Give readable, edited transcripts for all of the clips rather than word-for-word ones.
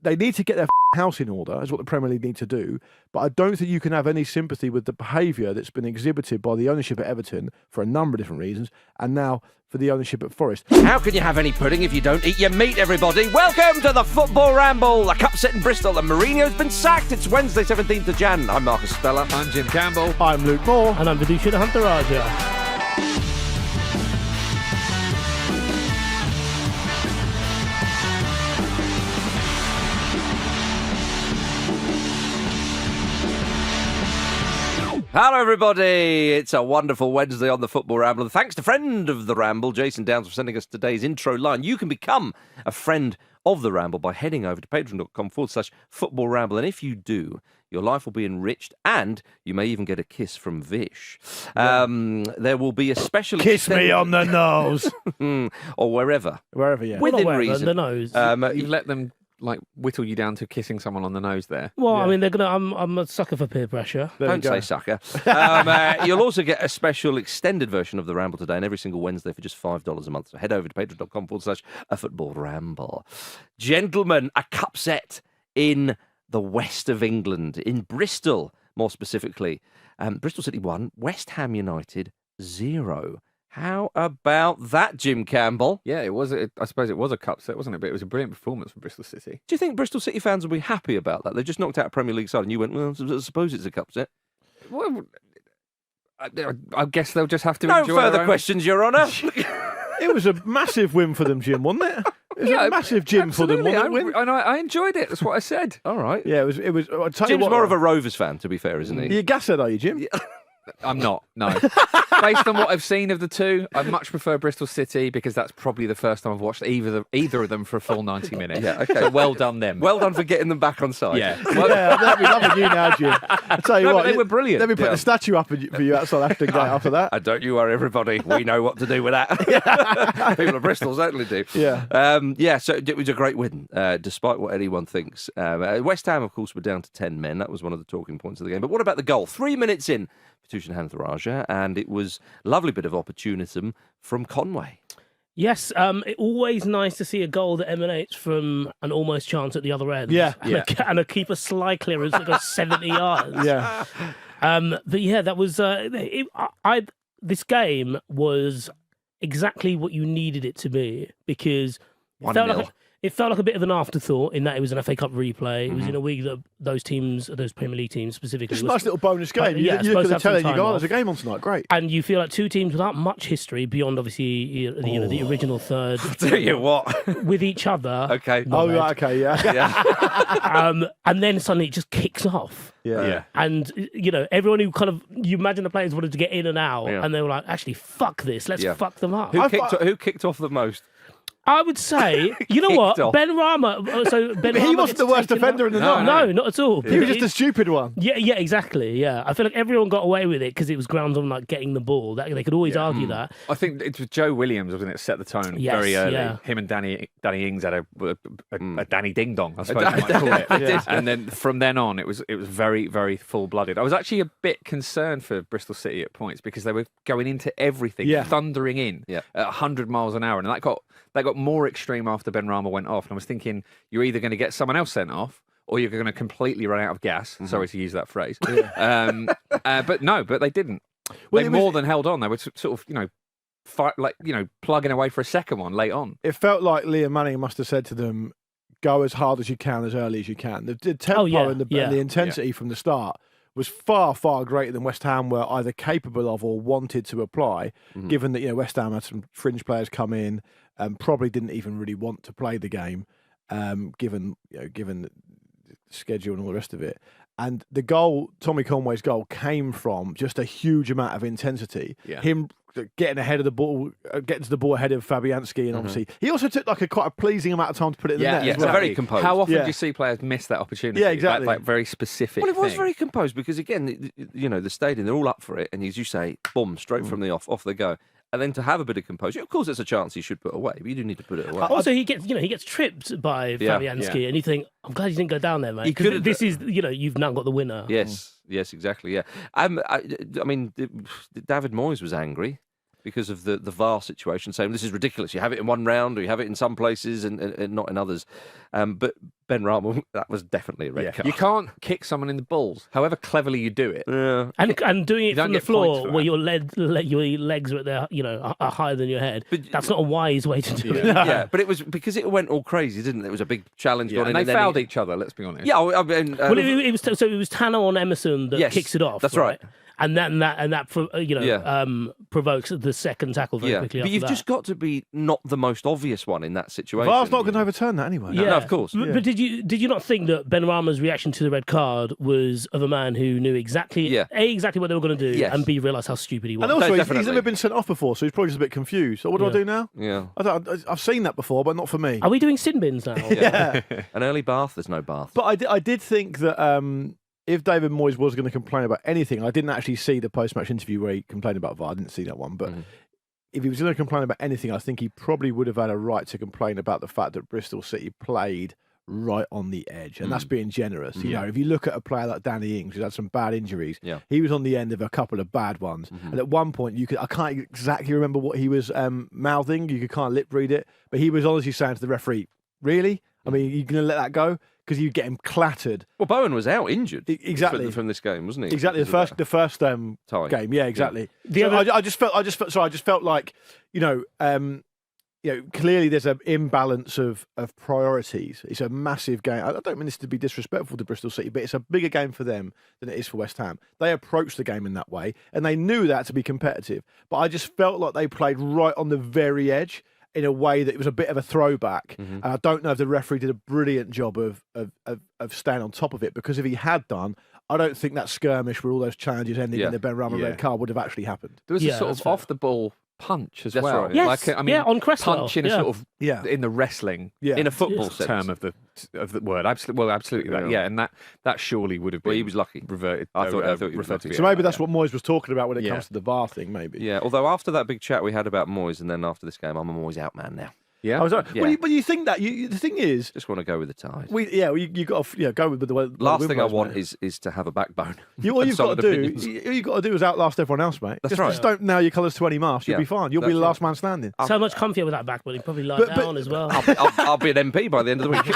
they need to get their house in order, is what the Premier League need to do. But I don't think you can have any sympathy with the behaviour that's been exhibited by the ownership at Everton for a number of different reasons, and now for the ownership at Forest. How can you have any pudding if you don't eat your meat, everybody? Welcome to the Football Ramble. A cup set in Bristol and Mourinho's been sacked. It's Wednesday, 17th of Jan. I'm Marcus Speller. I'm Jim Campbell. I'm Luke Moore. And I'm Vish and Jim. Hello, everybody. It's a wonderful Wednesday on the Football Ramble. And thanks to friend of the Ramble, Jason Downs, for sending us today's intro line. You can become a friend of the Ramble by heading over to patreon.com/Football Ramble. And if you do, your life will be enriched and you may even get a kiss from Vish. There will be a special... Kiss me on the nose. Or wherever. Wherever, yeah. Within wherever, reason. the nose. You've let them whittle you down to kissing someone on the nose there. Well, I mean, they're gonna. I'm a sucker for peer pressure. Don't say sucker. You'll also get a special extended version of the Ramble today, and every single Wednesday for just $5 a month. So head over to patreon.com/Football Ramble. Gentlemen, a cup set in the west of England, in Bristol, more specifically. Bristol City 1, West Ham United 0. How about that, Jim Campbell? Yeah, it was. I suppose it was a cup set, wasn't it? But it was a brilliant performance from Bristol City. Do you think Bristol City fans will be happy about that? They just knocked out a Premier League side and you went, well, I suppose it's a cup set. Well, I guess they'll just have to No enjoy further questions, Your Honour. It was a massive win for them, Jim, wasn't it? It was a massive Jim for them, wasn't it? Win? I enjoyed it. That's what I said. All right. Yeah, it was. I'll tell you Jim's what, more of a Rovers fan, to be fair, isn't he? You're a gasser, are you, Jim? I'm not, no. Based on what I've seen of the two, I much prefer Bristol City because that's probably the first time I've watched either of them for a full 90 minutes. Yeah, okay. So well done them. Well done for getting them back on side. Yeah. Well, yeah, they'll be loving you now, Jim. I'll tell you No, what, but they were brilliant. Let me put Yeah. a statue up for you outside Ashton Gate after that. Don't you worry, everybody. We know what to do with that. People of Bristol certainly do. Yeah. So it was a great win, despite what anyone thinks. West Ham, of course, were down to 10 men. That was one of the talking points of the game. But what about the goal? 3 minutes in, Tushan Hantharaja, and it was a lovely bit of opportunism from Conway. Yes, it's always nice to see a goal that emanates from an almost chance at the other end. Yeah. And a keeper sly clearance that goes 70 yards. Yeah. But yeah, that was this game was exactly what you needed it to be because it felt like a bit of an afterthought in that it was an FA Cup replay. It was in a week that those Premier League teams specifically. Just a nice little bonus game. You look at the telly and you go, there's a game on tonight. Great. And you feel like two teams without much history beyond obviously the original third. I'll tell you what. With each other. Okay. Right, okay, yeah. And then suddenly it just kicks off. Yeah. And, everyone who you imagine the players wanted to get in and out, and they were like, actually, fuck this. Let's fuck them up. Who kicked off the most? I would say, you know what, off. Ben Rama. He wasn't the worst offender in the night. No, not at all. He was just a stupid one. Yeah, exactly. Yeah, I feel like everyone got away with it because it was grounds on getting the ball. They could always argue that. I think it was Joe Williams, wasn't it, set the tone very early. Yeah. Him and Danny Ings had a Danny Ding Dong, I suppose you might call it. Yeah. And then from then on, it was very, very full blooded. I was actually a bit concerned for Bristol City at points because they were going into everything, thundering in at 100 miles an hour, and that got more extreme after Ben Rama went off. And I was thinking, you're either going to get someone else sent off or you're going to completely run out of gas. Sorry to use that phrase. But they didn't. They more than held on. They were sort of, plugging away for a second one late on. It felt like Liam Manning must have said to them, go as hard as you can, as early as you can. The tempo and the intensity from the start was far, far greater than West Ham were either capable of or wanted to apply, given that West Ham had some fringe players come in and probably didn't even really want to play the game, given the schedule and all the rest of it. And the goal, Tommy Conway's goal, came from just a huge amount of intensity. Yeah. Him getting ahead of the ball, getting to the ball ahead of Fabianski, and obviously he also took quite a pleasing amount of time to put it in the net. Yeah, as well. Very composed. How often do you see players miss that opportunity? Yeah, exactly. Like very specific. Well, it was thing. very composed because again, the stadium, they're all up for it, and as you say, boom, straight from the off they go. And then to have a bit of composure, of course, it's a chance he should put away, but you do need to put it away. Also, he gets tripped by Fabianski, and you think, I'm glad he didn't go down there, mate. He could have. This is, you've now got the winner. Yes, exactly. Yeah, I mean, David Moyes was angry. because of the VAR situation, saying this is ridiculous. You have it in one round, or you have it in some places and not in others. But Ben Rama, that was definitely a red card. You can't kick someone in the balls, however cleverly you do it. Yeah. And doing it from the floor where your legs are at their, are higher than your head. But that's not a wise way to do it. Yeah, but it was because it went all crazy, didn't it? It was a big challenge. Yeah, and they fouled each other. Let's be honest. Yeah, I mean, it was Tanner on Emerson that kicks it off. That's right. And that provokes the second tackle very quickly. But you've just got to be not the most obvious one in that situation. VAR's not going to overturn that anyway. No, of course. But did you not think that Ben Rama's reaction to the red card was of a man who knew exactly exactly what they were going to do, and B, realised how stupid he was? And also, he's never been sent off before, so he's probably just a bit confused. So what do I do now? Yeah, I've seen that before, but not for me. Are we doing sin bins now? Yeah. An early bath. There's no bath. But I did think that. If David Moyes was going to complain about anything, I didn't actually see the post-match interview where he complained about VAR. I didn't see that one. But if he was going to complain about anything, I think he probably would have had a right to complain about the fact that Bristol City played right on the edge. And that's being generous. You know, if you look at a player like Danny Ings, who's had some bad injuries, he was on the end of a couple of bad ones. And at one point, I can't exactly remember what he was mouthing. You could kind of lip read it. But he was honestly saying to the referee, really? I mean, you're going to let that go? Because you get him clattered. Well, Bowen was out injured exactly from this game, wasn't he? Exactly, the first game. Yeah, exactly. Yeah. I just felt like clearly there's an imbalance of priorities. It's a massive game. I don't mean this to be disrespectful to Bristol City, but it's a bigger game for them than it is for West Ham. They approached the game in that way, and they knew that to be competitive. But I just felt like they played right on the very edge, in a way that it was a bit of a throwback. And I don't know if the referee did a brilliant job of staying on top of it, because if he had done, I don't think that skirmish with all those challenges ending in the Ben Rama red card would have actually happened. There was a sort of off-the-ball punch as well. Right. Yes. On Cresswell. Punch in a sort of in the wrestling in a football sense. term of the word. Absolutely that. Yeah, and that surely would have been. Well, he was lucky. Reverted. I thought he was lucky. So maybe that's what Moyes was talking about when it comes to the VAR thing. Maybe. Yeah. Although after that big chat we had about Moyes, and then after this game, I'm a Moyes out man now. Yeah. Well, you think that the thing is, just want to go with the tide. You got to go with the way. Last thing I want is to have a backbone. All you've got to do is outlast everyone else, mate. That's right. Just don't nail your colours to any mast. You'll be fine. You'll be the last man standing. So much comfier with that backbone. He'd probably lie down as well. I'll be an MP by the end of the week.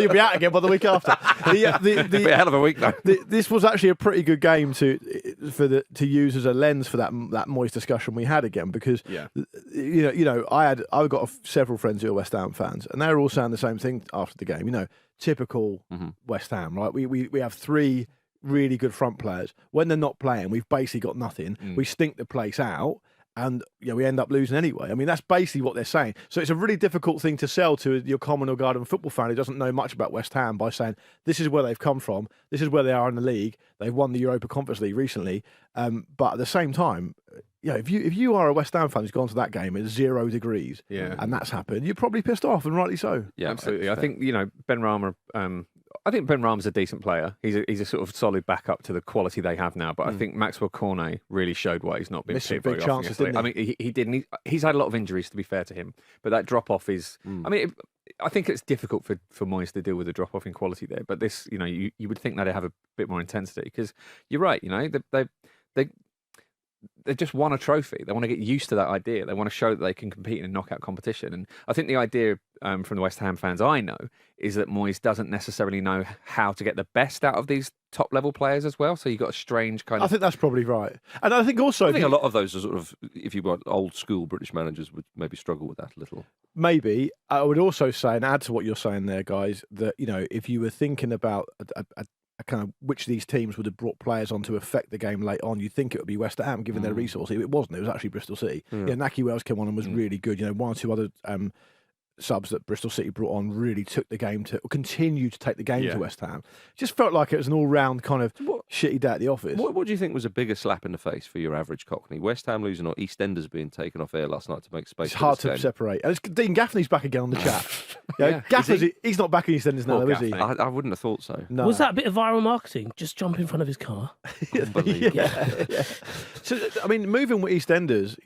You'll be out again by the week after. It'll be a hell of a week though. This was actually a pretty good game to use as a lens for that Moyes discussion we had again, because I've got several friends who are West Ham fans, and they're all saying the same thing after the game. Typical West Ham, right? We have three really good front players. When they're not playing, we've basically got nothing. We stink the place out, and we end up losing anyway. I mean, that's basically what they're saying. So it's a really difficult thing to sell to your common or garden football fan who doesn't know much about West Ham, by saying this is where they've come from, this is where they are in the league. They've won the Europa Conference League recently, but at the same time, if you are a West Ham fan who's gone to that game at 0 degrees, and that's happened, you're probably pissed off, and rightly so. Yeah, absolutely. I think Ben Rama. I think Ben Rama's a decent player. He's a sort of solid backup to the quality they have now. But I think Maxwell Cornet really showed why he's not been picked very often yesterday. I mean, he did. And he's had a lot of injuries, to be fair to him. But that drop off is. I mean, I think it's difficult for Moyes to deal with the drop off in quality there. But this, you would think that they have a bit more intensity, because you're right. They just won a trophy. They want to get used to that idea. They want to show that they can compete in a knockout competition. And I think the idea from the West Ham fans I know is that Moyes doesn't necessarily know how to get the best out of these top-level players as well. So you've got a strange kind of... I think that's probably right. And I think also... I think a lot of those are sort of, if you've got old-school British managers, would maybe struggle with that a little. Maybe. I would also say, and add to what you're saying there, guys, that, if you were thinking about a kind of which of these teams would have brought players on to affect the game late on, you'd think it would be West Ham, given their resources. It wasn't. It was actually Bristol City. Naki Wells came on and was really good. One or two other subs that Bristol City brought on really took the game to, or continued to take the game to West Ham. Just felt like it was an all-round kind of shitty day at the office. What do you think was a bigger slap in the face for your average Cockney? West Ham losing, or EastEnders being taken off air last night to make space? It's hard to separate. And Dean Gaffney's back again on the chat. He's not back in EastEnders now, though, is he? I wouldn't have thought so. No. Was that a bit of viral marketing? Just jump in front of his car? So, I mean, moving with EastEnders,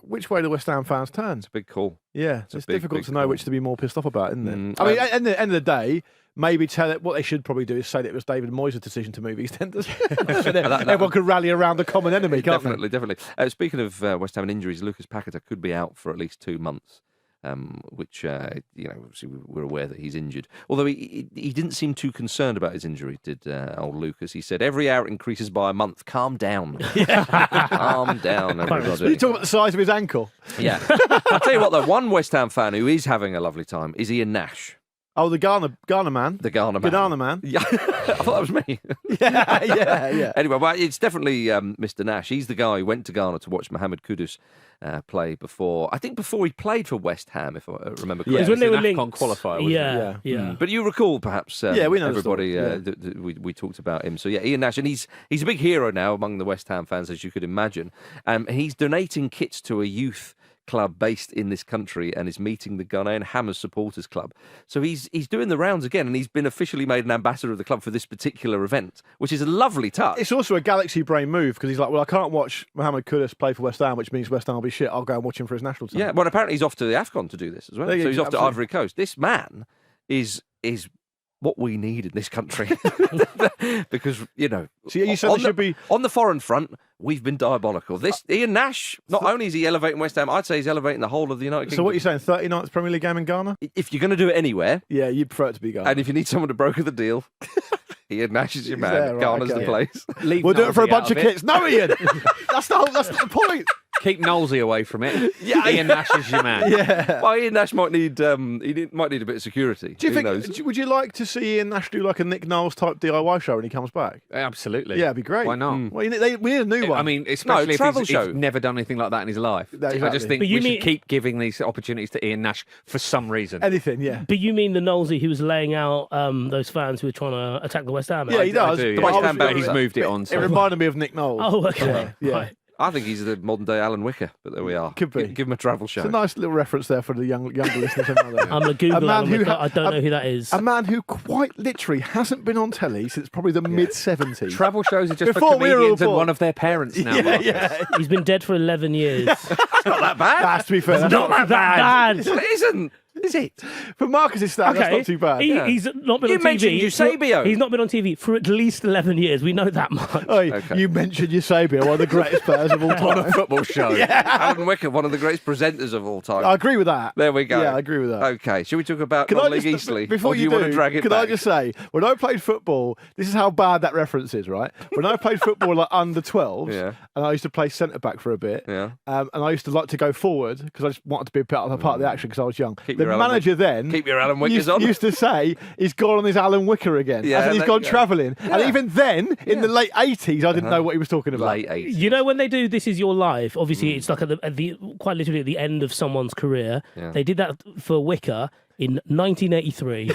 which way do West Ham fans turn? It's a big call. Yeah, it's difficult to know which to be more pissed off about, isn't it? I mean, at the end of the day, maybe tell it. What they should probably do is say that it was David Moyes' decision to move EastEnders. Everyone could rally around the common enemy, can't they? Definitely. Speaking of West Ham and injuries, Lucas Paquetá could be out for at least 2 months. Which obviously we're aware that he's injured. Although he didn't seem too concerned about his injury, did old Lucas? He said, "Every hour increases by a month. Calm down, calm down, everybody." You talk about the size of his ankle. Yeah, I'll tell you what. Though, one West Ham fan who is having a lovely time is Ian Nash. Oh, the Ghana man. The Ghana man. Ghana man. Yeah, I thought that was me. yeah. Anyway, well, it's definitely Mr. Nash. He's the guy who went to Ghana to watch Mohamed Kudus play before. I think before he played for West Ham, if I remember correctly. Yeah, when they were linked. qualifier. Yeah. But you recall, perhaps, we know everybody we talked about him. So yeah, Ian Nash, and he's a big hero now among the West Ham fans, as you could imagine. He's donating kits to a youth club based in this country and is meeting the Ghanaian Hammers Supporters Club. So he's doing the rounds again, and he's been officially made an ambassador of the club for this particular event, which is a lovely touch. It's also a galaxy brain move because he's like, well, I can't watch Mohamed Kudus play for West Ham, which means West Ham will be shit. I'll go and watch him for his national team. Yeah, well, apparently he's off to the AFCON to do this as well. So he's off to Ivory Coast. This man is what we need in this country. Because, so you said should be on the foreign front, we've been diabolical. This Ian Nash, not only is he elevating West Ham, I'd say he's elevating the whole of the United Kingdom. So what are you saying, 39th Premier League game in Ghana? If you're going to do it anywhere. Yeah, you'd prefer it to be Ghana. And if you need someone to broker the deal, Ian Nash is your man. Yeah, right, Ghana's the place. We'll do it for a bunch of kits. No, Ian! That's the point. Keep Knowlesy away from it. Yeah, Ian Nash is your man. Yeah. Well, Ian Nash might need a bit of security. Do you think? Would you like to see Ian Nash do like a Nick Knowles type DIY show when he comes back? Absolutely. Yeah, it'd be great. Why not? Well, we need a new one. I mean, especially if travel he's show. never done anything like that in his life. Exactly. I just think we should keep giving these opportunities to Ian Nash for some reason. Anything, yeah. But you mean the Knowlesy who was laying out those fans who were trying to attack the West Ham? Yeah, he does. The West Ham but he's moved it on. It reminded me of Nick Knowles. Oh, okay. Yeah. Right. I think he's the modern day Alan Wicker, but there we are. Could be. Give him a travel show. It's a nice little reference there for the younger listeners. I'm going to Google Alan Wicker. I don't know who that is. A man who quite literally hasn't been on telly since probably the mid-70s. Travel shows are just for comedians and one of their parents now. Yeah. He's been dead for 11 years. It's not that bad. That's to be fair. It's not that bad. It isn't. Is it? For Marcus's standards, that's not too bad. He's not been on TV. You mentioned Eusebio. He's not been on TV for at least 11 years. We know that much. Okay. You mentioned Eusebio, one of the greatest players of all time. On a football show. Alan Wicker, one of the greatest presenters of all time. I agree with that. There we go. Yeah, I agree with that. Okay, shall we talk about non-league Eastleigh? Before you want to drag it back? Can I just say, when I played football, this is how bad that reference is, right? When I played football like under 12s, and I used to play centre-back for a bit, and I used to like to go forward because I just wanted to be a part of the action because I was young. The manager then keep your Alan Wickers on. Used to say he's gone on his Alan Wicker again. Yeah, he's gone travelling. Yeah. And even then, in the late 80s, I didn't know what he was talking about. Late 80s. You know, when they do This Is Your Life, obviously it's like at the quite literally at the end of someone's career. Yeah. They did that for Wicker in 1983.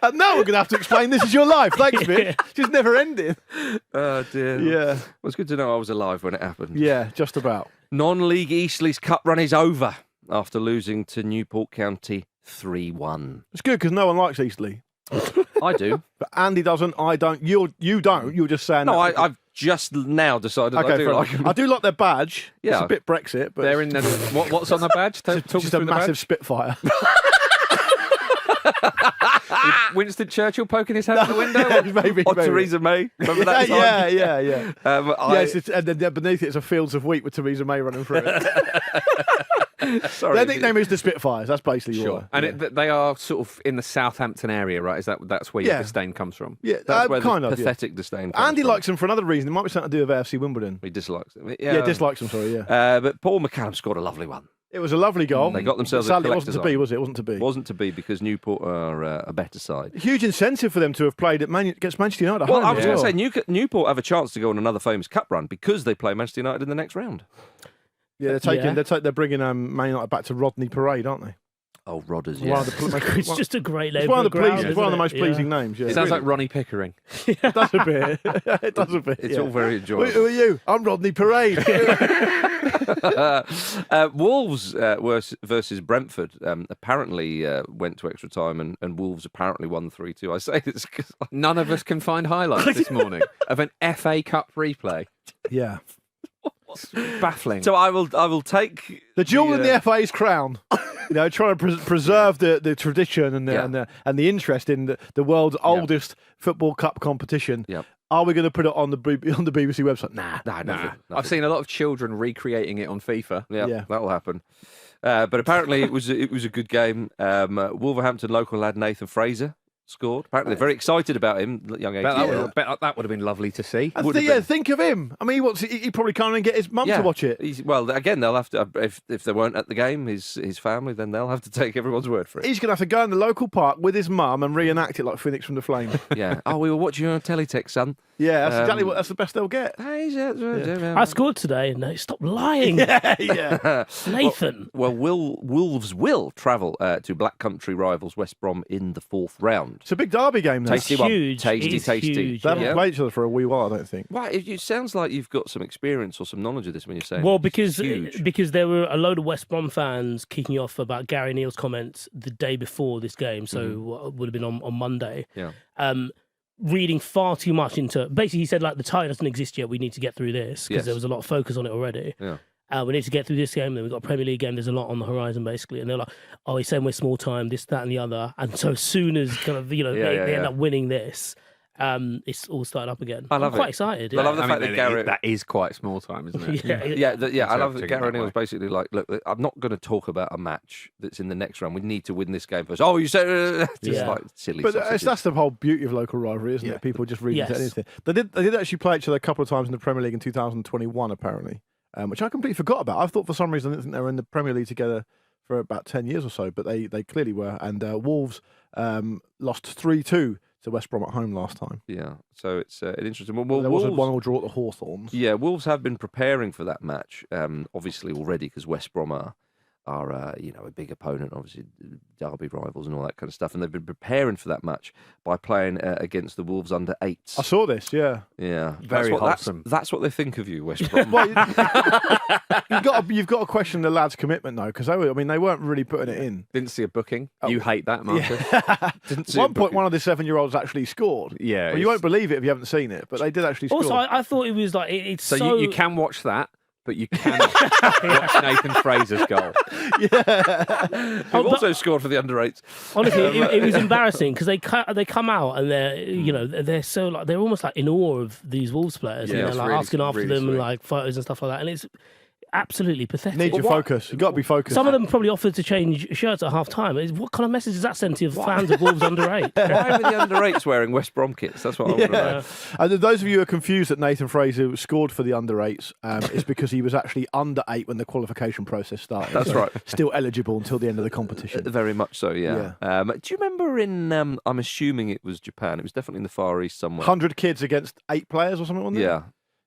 And now we're going to have to explain This Is Your Life. Thanks, Vish. Just never ending. Oh, dear. Yeah. Well, it's good to know I was alive when it happened. Yeah, just about. Non-league Eastleigh's cup run is over after losing to Newport County 3-1. It's good because no one likes Eastleigh. I do. But Andy doesn't, I don't. You don't. You're just saying no, that. I've just now decided I do like them. I do like their badge. Yeah. It's a bit Brexit, but they're in the what's on the badge? Just a massive Spitfire. Winston Churchill poking his head out the window? maybe. Theresa May. Remember that time? Yeah. Yes, and then beneath it is a fields of wheat with Theresa May running through it. Sorry. Their nickname is the Spitfires. That's basically sure. And they are sort of in the Southampton area, right? That's where your disdain comes from? Yeah, that's where kind the of pathetic disdain comes Andy from. likes them for another reason. It might be something to do with AFC Wimbledon. He dislikes them. Yeah, dislikes them, sorry, yeah. But Paul McCallum scored a lovely one. It was a lovely goal. They got themselves a sadly, it collector's wasn't to be, was it? It wasn't to be. Wasn't to be because Newport are a better side. Huge incentive for them to have played against Manchester United. Well, I was going to say Newport have a chance to go on another famous cup run because they play Manchester United in the next round. Yeah, they're bringing Man United back to Rodney Parade, aren't they? Oh, Rodders, yeah. It's just a great name. It's one of the most pleasing names. Yeah. It sounds like Ronnie Pickering. It does a bit. It does a bit. It's all very enjoyable. Who are you? I'm Rodney Parade. Wolves versus Brentford apparently went to extra time and Wolves apparently won 3-2. I say this because none of us can find highlights this morning of an FA Cup replay. Yeah. Baffling. So I will take the jewel in the FA's crown. Trying to preserve the tradition and the interest in the world's oldest football cup competition. Yep. Are we going to put it on the BBC website? Nah. Nothing. I've seen a lot of children recreating it on FIFA. Yeah, that'll happen. But apparently it was a good game. Wolverhampton local lad Nathan Fraser scored. Apparently they're very excited about him, young 18. That would have been lovely to see. Think of him. I mean, he probably can't even get his mum to watch it. Again, they'll have to, if they weren't at the game, his family, then they'll have to take everyone's word for it. He's going to have to go in the local park with his mum and reenact it like Phoenix from the Flames. Yeah. Oh, we were watching you on teletext, son. Yeah, that's the best they'll get. I scored today. No, stop lying. Yeah. Nathan. Well, Wolves will travel to Black Country rivals West Brom in the 4th round. It's a big derby game now. Tasty one. Tasty. Huge, they haven't played each other for a wee while, I don't think. Right, it sounds like you've got some experience or some knowledge of this when you're saying. Well, because there were a load of West Brom fans kicking off about Gary Neal's comments the day before this game, so it would have been on Monday. Yeah. Reading far too much into. Basically, he said the tie doesn't exist yet. We need to get through this because there was a lot of focus on it already. Yeah. We need to get through this game, then we've got a Premier League game, there's a lot on the horizon, basically. And they're like, oh, he's saying we're small time, this, that, and the other. And so as soon as they end up winning this, it's all started up again. I'm quite excited. I love the fact that Garrett... That is quite small time, isn't it? I love that Garrett Neal was basically like, look, I'm not going to talk about a match that's in the next round. We need to win this game first. Oh, you said... like silly But that's the whole beauty of local rivalry, isn't it? People just read into anything. They did actually play each other a couple of times in the Premier League in 2021, apparently. Which I completely forgot about. I thought for some reason they were in the Premier League together for about 10 years or so, but they clearly were. And Wolves lost 3-2 to West Brom at home last time. Yeah, so it's an interesting one. There was a 1-1 draw at the Hawthorns. Yeah, Wolves have been preparing for that match, obviously already, because West Brom are a big opponent, obviously derby rivals and all that kind of stuff, and they've been preparing for that match by playing against the Wolves under 8s. I saw this, yeah, very wholesome. That's what they think of you, West Brom. Well, you've got to question the lads' commitment though, because they weren't really putting it in. Didn't see a booking. You hate that, Marcus. At one point, one of the 7-year-olds actually scored. Yeah, you won't believe it if you haven't seen it, but they did actually score. Also, I thought it was like it's so you can watch that. But you cannot watch Nathan Fraser's goal. Yeah, who also scored for the under 8s. Honestly, it was embarrassing because they come out and they're so they're almost like in awe of these Wolves players, and they're like asking after them and like photos and stuff like that, and it's absolutely pathetic. Need your focus. You've got to be focused. Some of them probably offered to change shirts at half time. What kind of message does that send to fans of Wolves under 8? Why were the under 8s wearing West Brom kits? That's what I want to know. And those of you who are confused that Nathan Fraser scored for the under 8s, it's because he was actually under 8 when the qualification process started. That's right. Still eligible until the end of the competition. Very much so, yeah. Do you remember in, I'm assuming it was Japan, it was definitely in the Far East somewhere. 100 kids against 8 players or something, wasn't it? Yeah.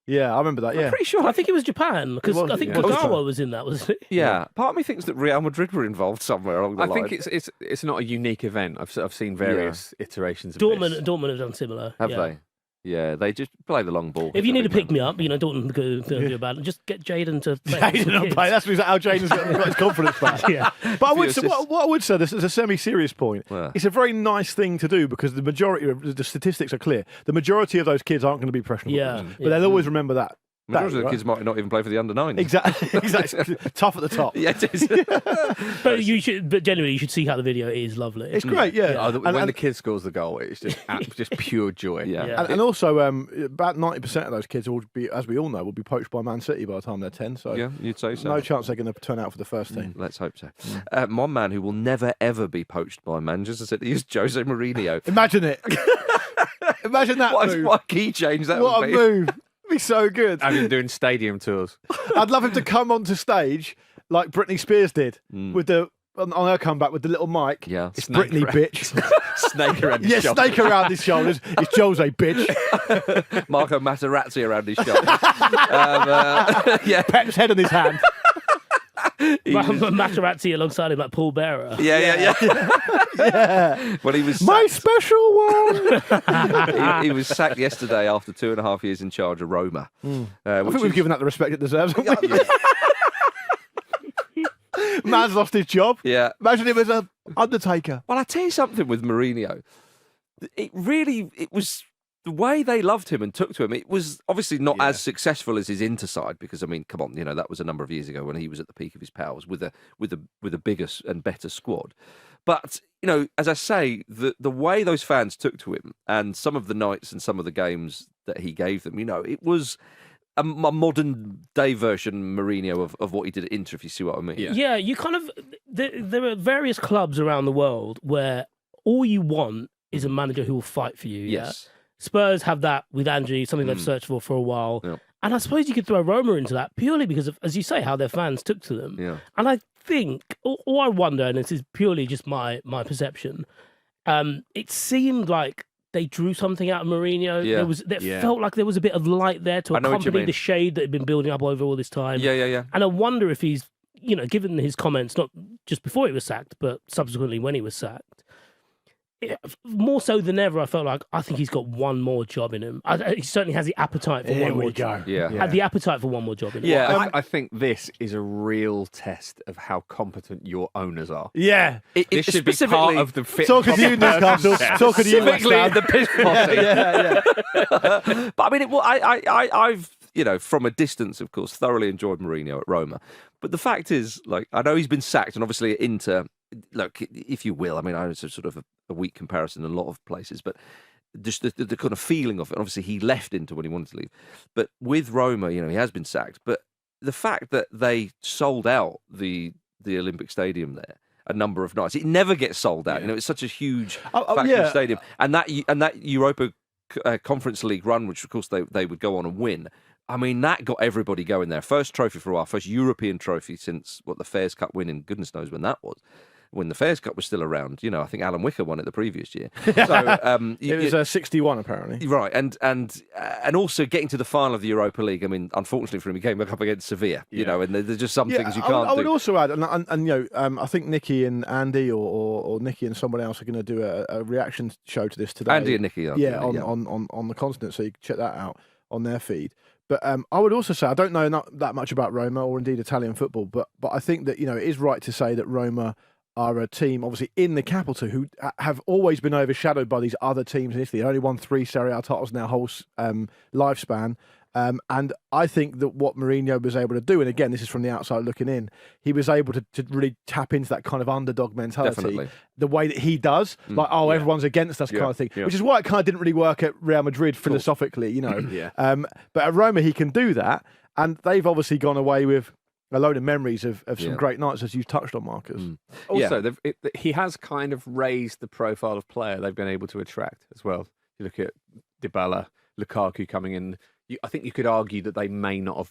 Yeah, I remember that. Yeah, I'm pretty sure. I think it was Japan because I think Bukayo was in that, wasn't it? Yeah. Part of me thinks that Real Madrid were involved somewhere along the line. I think it's not a unique event. I've seen various iterations of Dortmund have done similar. Have they? Yeah, they just play the long ball. If you need to pick me up, Dortmund could do about it. Just get Jayden to play. That's how Jayden's got his confidence back. But I would say, what I would say, this is a semi-serious point. It's a very nice thing to do because the majority of the statistics are clear. The majority of those kids aren't going to be professional. But they'll always remember that. Majority of the kids might not even play for the under 9s. Exactly. Tough at the top. Yeah, it is. But generally, you should see how the video is lovely. It's great, yeah. When the kid scores the goal, it's just pure joy. Yeah. And also, about 90% of those kids will be, as we all know, will be poached by Man City by the time they're 10. So yeah, you'd say so. No chance they're going to turn out for the first team. Let's hope so. One man who will never ever be poached by Manchester City is José Mourinho. Imagine it. Imagine that move. What a key change that would be. What a move. Be so good. I've been doing stadium tours. I'd love him to come onto stage like Britney Spears did with on her comeback with the little mic. Yeah, it's Britney, bitch. Snake around his shoulders. Snake around his shoulders. It's Jose, bitch. Marco Materazzi around his shoulders. Pep's head on his hand. Materazzi alongside him, like Paul Bearer. Yeah. Well, he was my special one. he was sacked yesterday after 2.5 years in charge of Roma. I think we've given that the respect it deserves. Man's lost his job. Yeah. Imagine it was an Undertaker. Well, I tell you something with Mourinho. It was the way they loved him and took to him, it was obviously not as successful as his Inter side, because I mean, come on, that was a number of years ago when he was at the peak of his powers with a bigger and better squad. But as I say, the way those fans took to him, and some of the nights and some of the games that he gave them, it was a modern day version Mourinho of what he did at Inter, if you see what I mean. Yeah, you kind of there are various clubs around the world where all you want is a manager who will fight for you. Yes. Yeah? Spurs have that with Angie, something they've searched for a while. Yeah. And I suppose you could throw Roma into that purely because of, as you say, how their fans took to them. Yeah. And I think, or I wonder, and this is purely just my perception, it seemed like they drew something out of Mourinho. Yeah. It felt like there was a bit of light there to accompany the shade that had been building up over all this time. Yeah. And I wonder if he's, given his comments, not just before he was sacked, but subsequently when he was sacked, more so than ever, I think he's got one more job in him. He certainly has the appetite for one more job. Had the appetite for one more job in him. Yeah, I think this is a real test of how competent your owners are. Yeah. This should be part of the fit. Talking to you, Newcastle. Talking to you, specifically the piss posse. But I mean, I've from a distance, of course, thoroughly enjoyed Mourinho at Roma. But the fact is, I know he's been sacked, and obviously at Inter, look, if you will, I mean, I know it's a sort of a weak comparison in a lot of places, but just the kind of feeling of it. Obviously, he left Inter when he wanted to leave. But with Roma, he has been sacked. But the fact that they sold out the Olympic Stadium there a number of nights, it never gets sold out. It's such a huge stadium. And that Europa Conference League run, which, of course, they would go on and win, I mean, that got everybody going there. First trophy for a while, first European trophy since, the Fairs Cup win, and goodness knows when that was. When the Fairs Cup was still around, I think Alan Wicker won it the previous year. So it was 61 apparently. Right, and also getting to the final of the Europa League. I mean, unfortunately for him, he came back up against Sevilla. And there's just some things you can't do. I would also add, and I think Nicky and Andy or Nicky and someone else are going to do a reaction show to this today. Andy and Nicky, on the continent, so you can check that out on their feed. But I would also say, I don't know not that much about Roma or indeed Italian football, but I think that it is right to say that Roma are a team, obviously, in the capital who have always been overshadowed by these other teams in Italy. They only won 3 Serie A titles in their whole lifespan. And I think that what Mourinho was able to do, and again, this is from the outside looking in, he was able to really tap into that kind of underdog mentality. Definitely. The way that he does, everyone's against us kind of thing, which is why it kind of didn't really work at Real Madrid philosophically, But at Roma, he can do that. And they've obviously gone away with a load of memories of some great nights, as you've touched on, Marcus. Also, he has kind of raised the profile of player they've been able to attract as well. You look at Dybala, Lukaku coming in. I think you could argue that they may not have,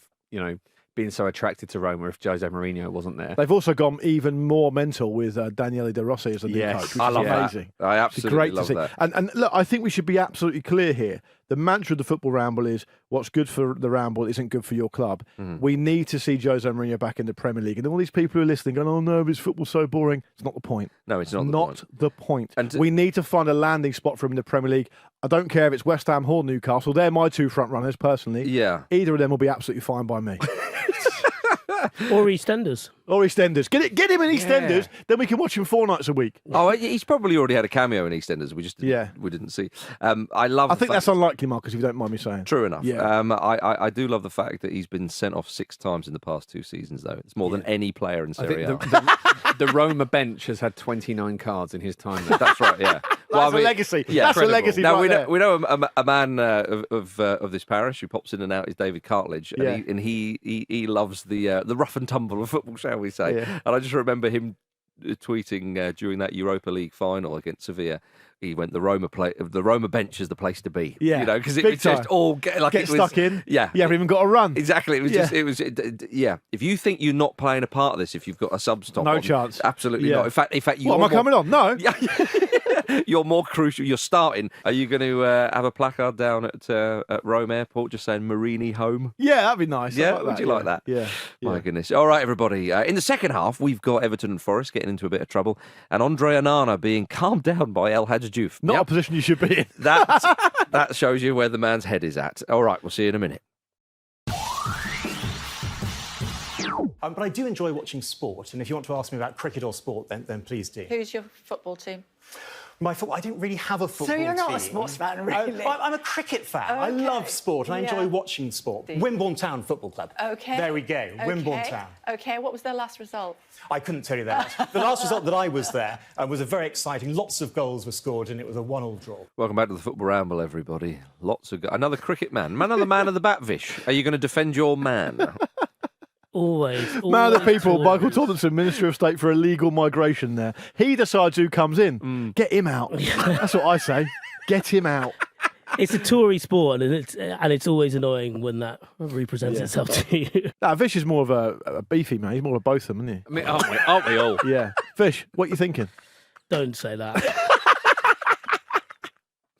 been so attracted to Roma if José Mourinho wasn't there. They've also gone even more mental with Daniele De Rossi as the new coach, which I love is amazing. That. I absolutely love that. And look, I think we should be absolutely clear here. The mantra of the Football Ramble is what's good for the Ramble isn't good for your club. We need to see José Mourinho back in the Premier League. And all these people who are listening going, oh no, this football's so boring. It's not the point. No, it's not the point. And we need to find a landing spot for him in the Premier League. I don't care if it's West Ham or Newcastle. They're my 2 front runners, personally. Yeah. Either of them will be absolutely fine by me. Or EastEnders. Get him in EastEnders, then we can watch him 4 nights a week. Oh, he's probably already had a cameo in EastEnders. We just didn't see. I think that's unlikely, Marcus, if you don't mind me saying. True enough. Yeah. I do love the fact that he's been sent off 6 times in the past 2 seasons, though. It's more than any player in Serie A. The Roma bench has had 29 cards in his time there. That's right, yeah. That's a legacy. Yeah, that's a legacy. Now, right we know a man of this parish who pops in and out is David Cartledge, and he loves the rough and tumble of football, shall we say. Yeah. And I just remember him tweeting during that Europa League final against Sevilla. He went, the Roma bench is the place to be. Yeah, because it was just all get stuck in. Yeah, you haven't even got a run. Exactly. It was If you think you're not playing a part of this, if you've got a sub-stop, no chance. Absolutely not. In fact, am I coming on? No. Yeah. You're more crucial. You're starting. Are you going to have a placard down at Rome Airport just saying Mourinho home? Yeah, that'd be nice. Yeah, like would you like that? Yeah. My goodness. All right, everybody. In the second half, we've got Everton and Forest getting into a bit of trouble, and Andre Onana being calmed down by El Hadji Diouf. Not a position you should be in. That shows you where the man's head is at. All right, we'll see you in a minute. But I do enjoy watching sport, and if you want to ask me about cricket or sport, then please do. Who's your football team? I don't really have a football team. So you're not a sports fan, really? I'm a cricket fan. Okay. I love sport and I enjoy watching sport. Wimborne Town Football Club. Okay. There we go, Wimborne Town. Okay, what was their last result? I couldn't tell you that. The last result that I was there was a very exciting. Lots of goals were scored and it was a 1-1 draw. Welcome back to the Football Ramble, everybody. Another cricket man. Another man of the bat, Vish. Are you going to defend your man? Always. Man of the people, Michael Tomlinson, Minister of State for Illegal Migration there. He decides who comes in. Get him out. That's what I say. Get him out. It's a Tory sport, and it's always annoying when that represents itself to you. Nah, Vish is more of a beefy man. He's more of both of them, isn't he? I mean, aren't we all? Yeah. Vish, what are you thinking? Don't say that.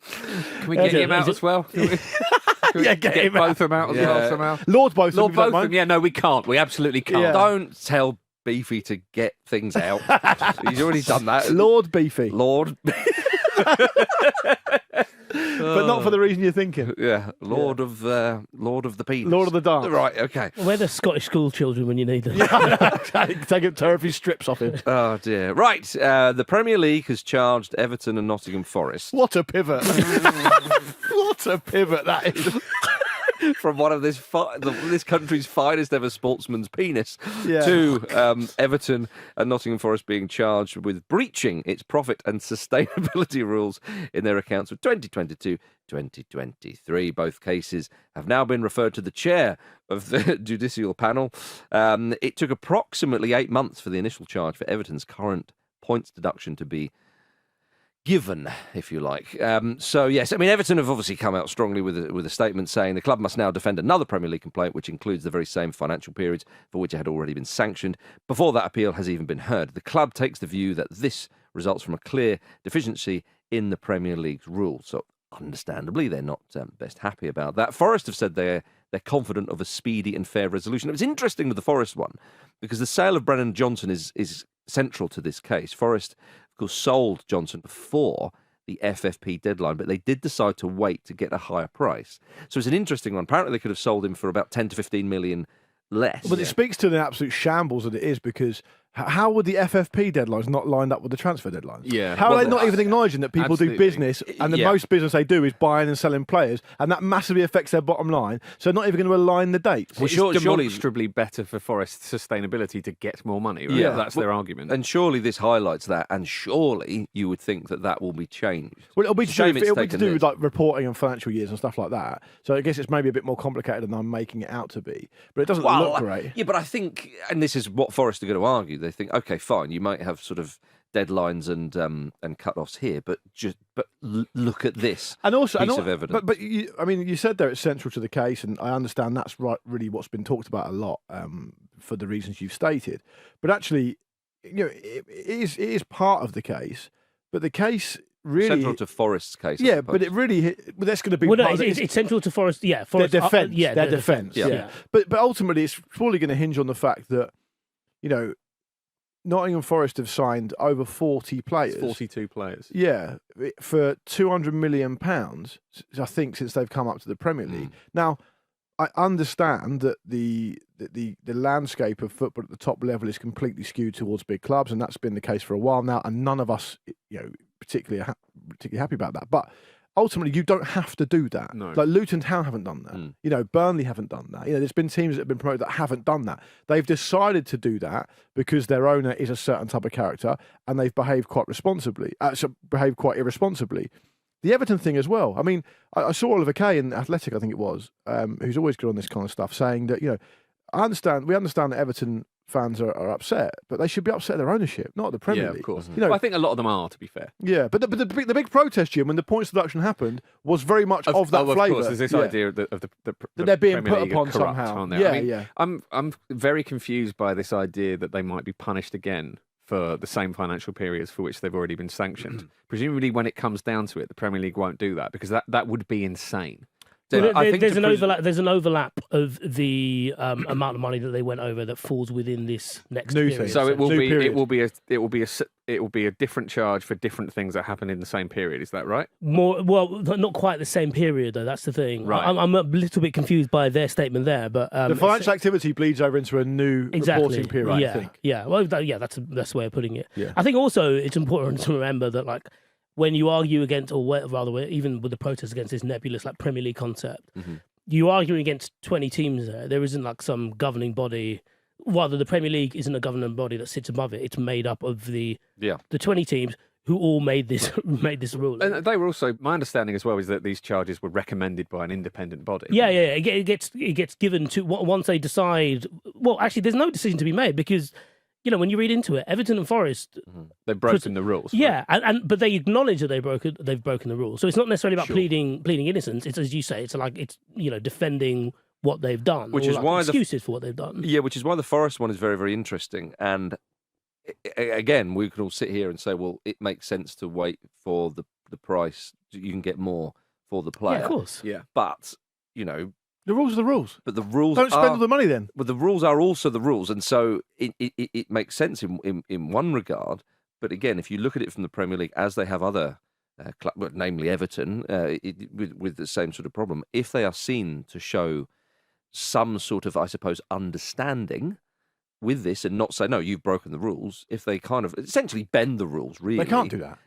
Can we get him out as well? Get him both of them out as well somehow. Lord both Lord of them. both of them. Yeah, no, we can't. We absolutely can't. Yeah. Don't tell Beefy to get things out. He's already done that. Lord Beefy. Lord. But not for the reason you're thinking. Yeah, Lord of the penis. Lord of the dance. Right, okay. We're the Scottish school children when you need them. Take a tear a few strips off him. Oh, dear. Right, the Premier League has charged Everton and Nottingham Forest. What a pivot. What a pivot that is. From one of this country's finest ever sportsman's penis Yeah. to Everton and Nottingham Forest being charged with breaching its profit and sustainability rules in their accounts for 2022-2023. Both cases have now been referred to the chair of the judicial panel. It took approximately 8 months for the initial charge for Everton's current points deduction to be given, if you like. So, yes, I mean, Everton have obviously come out strongly with a statement saying the club must now defend another Premier League complaint, which includes the very same financial periods for which it had already been sanctioned, before that appeal has even been heard. The club takes the view that this results from a clear deficiency in the Premier League's rules. So, understandably, they're not best happy about that. Forest have said they're confident of a speedy and fair resolution. It was interesting with the Forest one, because the sale of Brennan Johnson is central to this case. Forest, of course, sold Johnson before the FFP deadline, but they did decide to wait to get a higher price. So it's an interesting one. Apparently, they could have sold him for about 10 to 15 million less. But it speaks to the absolute shambles that it is, because how would the FFP deadlines not lined up with the transfer deadlines? Yeah. How are they not even acknowledging that people do business, and the most business they do is buying and selling players, and that massively affects their bottom line, so they're not even going to align the dates? Well, it's demonstrably better for Forest's sustainability to get more money, right? Yeah. That's their argument. And surely this highlights that, and surely you would think that will be changed. Well, it'll be to do with like reporting and financial years and stuff like that. So I guess it's maybe a bit more complicated than I'm making it out to be. But it doesn't look great. Yeah, but I think, and this is what Forest are going to argue, they think, okay, fine, you might have sort of deadlines and cut-offs here, but look at this and also, piece of evidence. But you said there it's central to the case, and I understand that's really what's been talked about a lot for the reasons you've stated. But actually, it is part of the case, but the case really central to Forest's case. Yeah, but it really that's going to be. Well, no, it's central to Forest. Yeah, Forest, their defence. their defence. Yeah. But ultimately, it's probably going to hinge on the fact that Nottingham Forest have signed over 40 players. 42 players. Yeah, for £200 million, I think, since they've come up to the Premier League. Now, I understand that the landscape of football at the top level is completely skewed towards big clubs, and that's been the case for a while now, and none of us, particularly happy about that. But ultimately, you don't have to do that. No. Like Luton Town haven't done that. Burnley haven't done that. There's been teams that have been promoted that haven't done that. They've decided to do that because their owner is a certain type of character, and they've behaved quite irresponsibly. The Everton thing as well. I mean, I saw Oliver Kay in Athletic, I think it was, who's always good on this kind of stuff, saying that we understand that Everton fans are upset, but they should be upset at their ownership, not at the Premier League. Yeah, of course. I think a lot of them are, to be fair. Yeah, but the big protest, Jim, when the points deduction happened, was very much of that flavour. Of course, there's this idea of the that they're being Premier put League upon corrupt, somehow. Aren't they? Yeah, I'm very confused by this idea that they might be punished again for the same financial periods for which they've already been sanctioned. Presumably, when it comes down to it, the Premier League won't do that, because that would be insane. Well, there's an overlap of the amount of money that they went over that falls within this next new period. thing. So it will be a different charge for different things that happen in the same period. Is that right? Not quite the same period though. That's the thing. Right. I'm a little bit confused by their statement there, but the financial activity bleeds over into a new reporting period. Right. I think. Yeah. Well, that's the way of putting it. Yeah. I think also it's important to remember that when you argue against, or rather, even with the protest against this nebulous like Premier League concept, you arguing against 20 teams there. There isn't like some governing body. Rather, the Premier League isn't a governing body that sits above it. It's made up of the 20 teams who all made this rule. And they were also, my understanding as well is that these charges were recommended by an independent body. Yeah. It gets given to once they decide. Well, actually, there's no decision to be made because, when you read into it, Everton and Forest, they've broken the rules. Yeah, right? but they acknowledge that they've broken the rules. So it's not necessarily about pleading innocence. It's, as you say, it's defending what they've done, which is why excuses for what they've done. Yeah, which is why the Forest one is very, very interesting. And again, we can all sit here and say, well, it makes sense to wait for the price. You can get more for the player. Yeah, of course. Yeah. But, the rules are the rules. But the rules don't spend all the money then. But the rules are also the rules. And so it makes sense in one regard. But again, if you look at it from the Premier League, as they have other clubs, namely Everton, with the same sort of problem, if they are seen to show some sort of, I suppose, understanding with this and not say, no, you've broken the rules, if they kind of essentially bend the rules, really. They can't do that.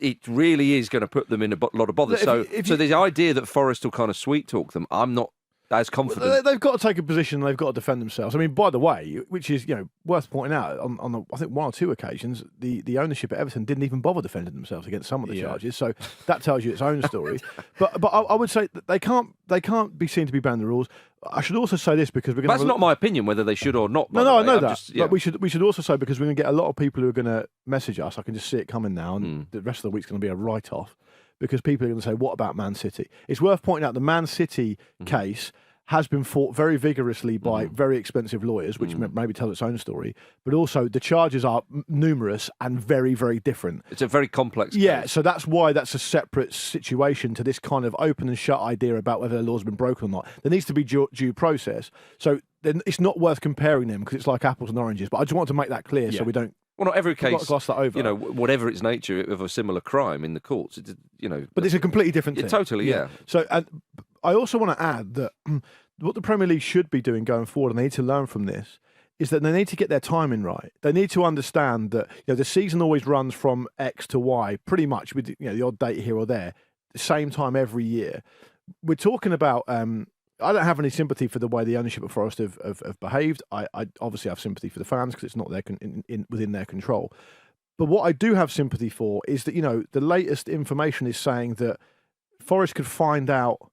It really is going to put them in a lot of bother. So the idea that Forest will kind of sweet talk them, I'm not as confident. They've got to take a position. They've got to defend themselves. I mean, by the way, which is worth pointing out, on I think one or two occasions, the ownership at Everton didn't even bother defending themselves against some of the charges. So that tells you its own story. but I would say that they can't be seen to be banned the rules. I should also say this because we're going. That's not my opinion whether they should or not. No, I know that. But we should also say, because we're going to get a lot of people who are going to message us. I can just see it coming now, and the rest of the week's going to be a write-off because people are going to say, "What about Man City?" It's worth pointing out the Man City case has been fought very vigorously by very expensive lawyers, which maybe tells its own story. But also, the charges are numerous and very, very different. It's a very complex case. Yeah, so that's why that's a separate situation to this kind of open and shut idea about whether the law's been broken or not. There needs to be due process. So then it's not worth comparing them because it's like apples and oranges. But I just want to make that clear so we don't. Well, not every case, gloss that over. Whatever its nature of a similar crime in the courts, But it's a completely different thing. Totally, yeah. So, and I also want to add that what the Premier League should be doing going forward, and they need to learn from this, is that they need to get their timing right. They need to understand that the season always runs from X to Y, pretty much with the odd date here or there, the same time every year. We're talking about. I don't have any sympathy for the way the ownership of Forest have behaved. I obviously have sympathy for the fans because it's not within their control. But what I do have sympathy for is that the latest information is saying that Forest could find out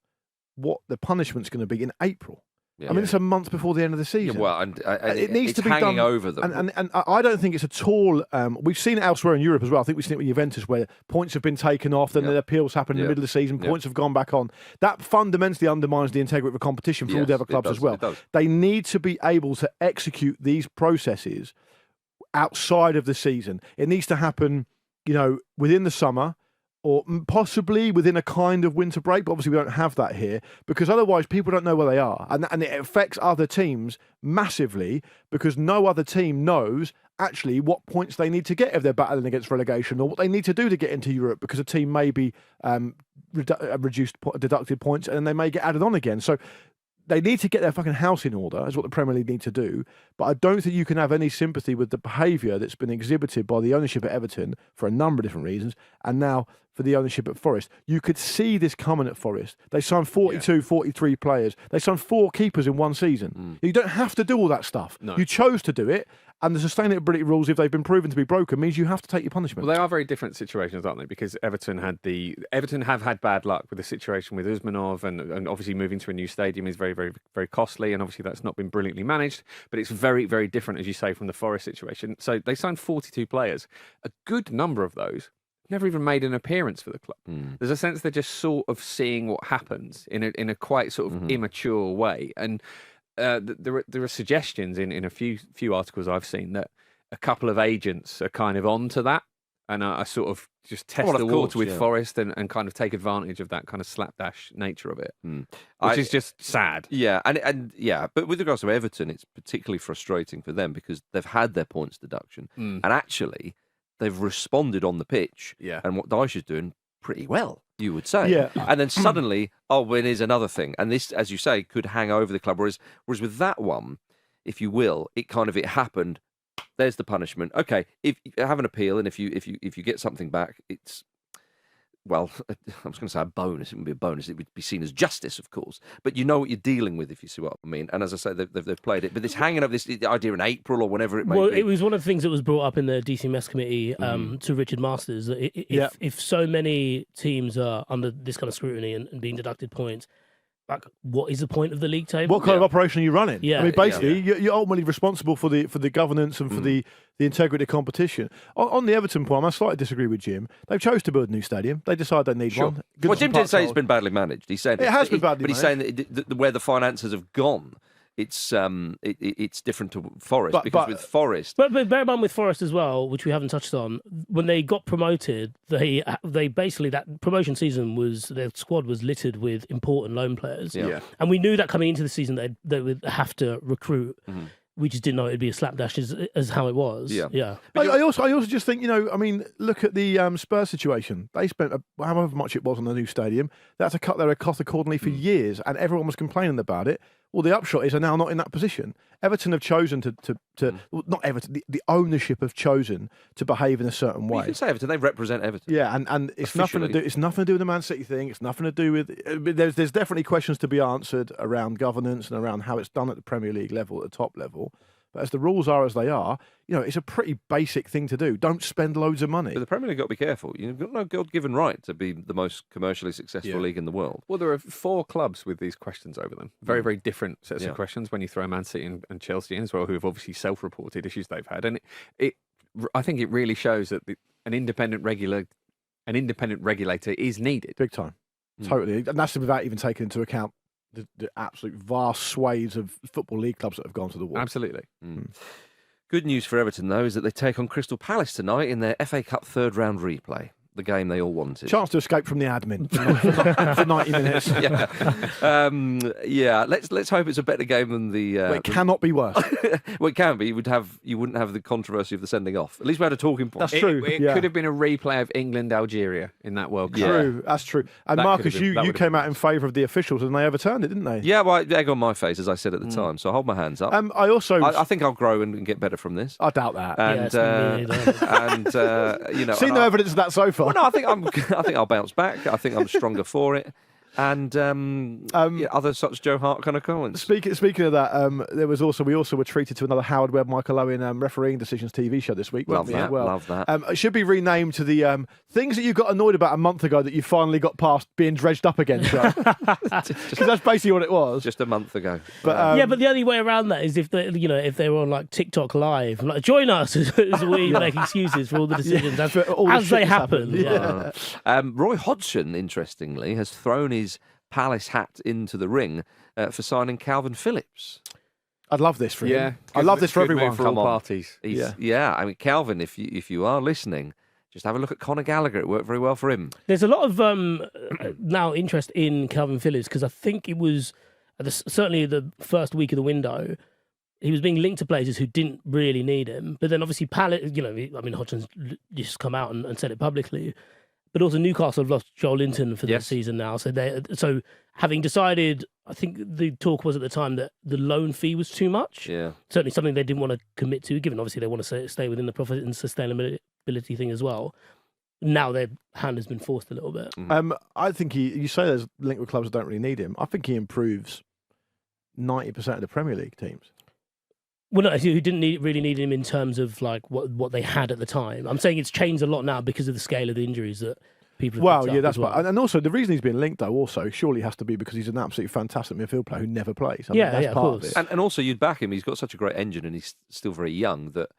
what the punishment's going to be in April. Yeah, I mean, it's a month before the end of the season. Yeah, well, and it needs to be hanging done over them. And I don't think it's at all. We've seen it elsewhere in Europe as well. I think we've seen it with Juventus, where points have been taken off, then the appeals happen in the middle of the season, points have gone back on. That fundamentally undermines the integrity of the competition for all the other clubs as well. They need to be able to execute these processes outside of the season. It needs to happen, within the summer, or possibly within a kind of winter break, but obviously we don't have that here, because otherwise people don't know where they are. And it affects other teams massively, because no other team knows actually what points they need to get if they're battling against relegation, or what they need to do to get into Europe, because a team may be deducted points and then they may get added on again. So they need to get their fucking house in order, is what the Premier League need to do. But I don't think you can have any sympathy with the behaviour that's been exhibited by the ownership at Everton for a number of different reasons, and now for the ownership at Forest. You could see this coming at Forest. They signed 42, 43 players. They signed 4 keepers in one season. You don't have to do all that stuff. No. You chose to do it, and the sustainability rules, if they've been proven to be broken, means you have to take your punishment. Well, they are very different situations, aren't they? Because Everton have had bad luck with the situation with Usmanov, and obviously moving to a new stadium is very, very, very costly, and obviously that's not been brilliantly managed. But it's very, very different, as you say, from the Forest situation. So they signed 42 players. A good number of those never even made an appearance for the club. There's a sense they're just sort of seeing what happens in a quite sort of immature way. And there are suggestions in a few articles I've seen that a couple of agents are kind of onto that, and are sort of just test the water with Forest and kind of take advantage of that kind of slapdash nature of it, which is just sad. Yeah, and but with regards to Everton, it's particularly frustrating for them because they've had their points deduction, and actually they've responded on the pitch, and what Dyche is doing pretty well, you would say. Yeah. And then suddenly, here's another thing. And this, as you say, could hang over the club. Whereas with that one, if you will, it happened. There's the punishment. Okay, if you have an appeal and if you get something back, it's well, I was going to say a bonus. It wouldn't be a bonus. It would be seen as justice, of course. But you know what you're dealing with, if you see what I mean. And as I say, they've played it. But this hanging up this idea in April or whenever it may be. Well, it was one of the things that was brought up in the DCMS committee to Richard Masters. That if so many teams are under this kind of scrutiny and being deducted points, like, what is the point of the league table? What kind of operation are you running? Yeah. I mean, basically, you're ultimately responsible for the governance and for the integrity of competition. On the Everton point, I slightly disagree with Jim. They've chose to build a new stadium. They decide they need one. Well, Jim did say it's been badly managed. He's saying it has been badly managed. But he's saying that where the finances have gone, it's different to Forest, because with Forest... But bear in mind with Forest as well, which we haven't touched on, when they got promoted, they basically, that promotion season their squad was littered with important loan players. Yeah. And we knew that coming into the season they would have to recruit. We just didn't know it'd be a slapdash as how it was. Yeah. I also just think, look at the Spurs situation. They spent however much it was on the new stadium. They had to cut their costs accordingly for years, and everyone was complaining about it. Well, the upshot is they're now not in that position. Everton have chosen well, not Everton, the ownership have chosen to behave in a certain way. You can say Everton, they represent Everton. Yeah, and it's nothing to do. It's nothing to do with the Man City thing. It's nothing to do with. There's definitely questions to be answered around governance and around how it's done at the Premier League level, at the top level. But as the rules are as they are, it's a pretty basic thing to do. Don't spend loads of money. But the Premier League got to be careful. You've got no God-given right to be the most commercially successful league in the world. Well, there are 4 clubs with these questions over them. Very, very different sets of questions when you throw Man City and Chelsea in as well, who have obviously self-reported issues they've had. And I think it really shows that an independent regulator is needed. Big time. Totally. And that's without even taking into account the absolute vast swathes of Football League clubs that have gone to the wall. Absolutely. Good news for Everton, though, is that they take on Crystal Palace tonight in their FA Cup third-round replay. The game they all wanted. Chance to escape from the admin for 90 minutes. Let's hope it's a better game than the. It cannot be worse. Well, it can be. You wouldn't have the controversy of the sending off. At least we had a talking point. That's true. It could have been a replay of England-Algeria in that World Cup. True, that's true. And Marcus, you came out in favour of the officials, and they overturned it, didn't they? Yeah, well, egg on my face, as I said at the time. So I hold my hands up. I think I'll grow and get better from this. I doubt that. Seen no evidence of that so far. Well, no, I think I'll bounce back. I think I'm stronger for it. And other such Joe Hart kind of comments. Speaking of that, we also were treated to another Howard Webb, Michael Owen refereeing decisions TV show this week. Love that. Well. Love that. It should be renamed to the things that you got annoyed about a month ago that you finally got past being dredged up again. Because that's basically what it was. Just a month ago. But but the only way around that is if they were on like TikTok live, like join us as we make excuses for all the decisions as they happen. Yeah. Roy Hodgson, interestingly, has thrown his Palace hat into the ring for signing Calvin Phillips. I'd love this for him. Yeah, I love this for everyone. For all parties. I mean, Calvin, if you are listening, just have a look at Conor Gallagher. It worked very well for him. There's a lot of now interest in Calvin Phillips because I think it was certainly the first week of the window. He was being linked to places who didn't really need him, but then obviously Palace. Hodgson's just come out and said it publicly. But also Newcastle have lost Joel Linton for the season now. So having decided, I think the talk was at the time that the loan fee was too much. Yeah. Certainly something they didn't want to commit to, given obviously they want to stay within the profit and sustainability thing as well. Now their hand has been forced a little bit. I think you say there's linked with clubs that don't really need him. I think he improves 90% of the Premier League teams. Well, no, who didn't really need him in terms of like what they had at the time. I'm saying it's changed a lot now because of the scale of the injuries that people have picked up that's as well. And also the reason he's been linked though also surely has to be because he's an absolutely fantastic midfield player who never plays. That's part of it. And also you'd back him. He's got such a great engine and he's still very young that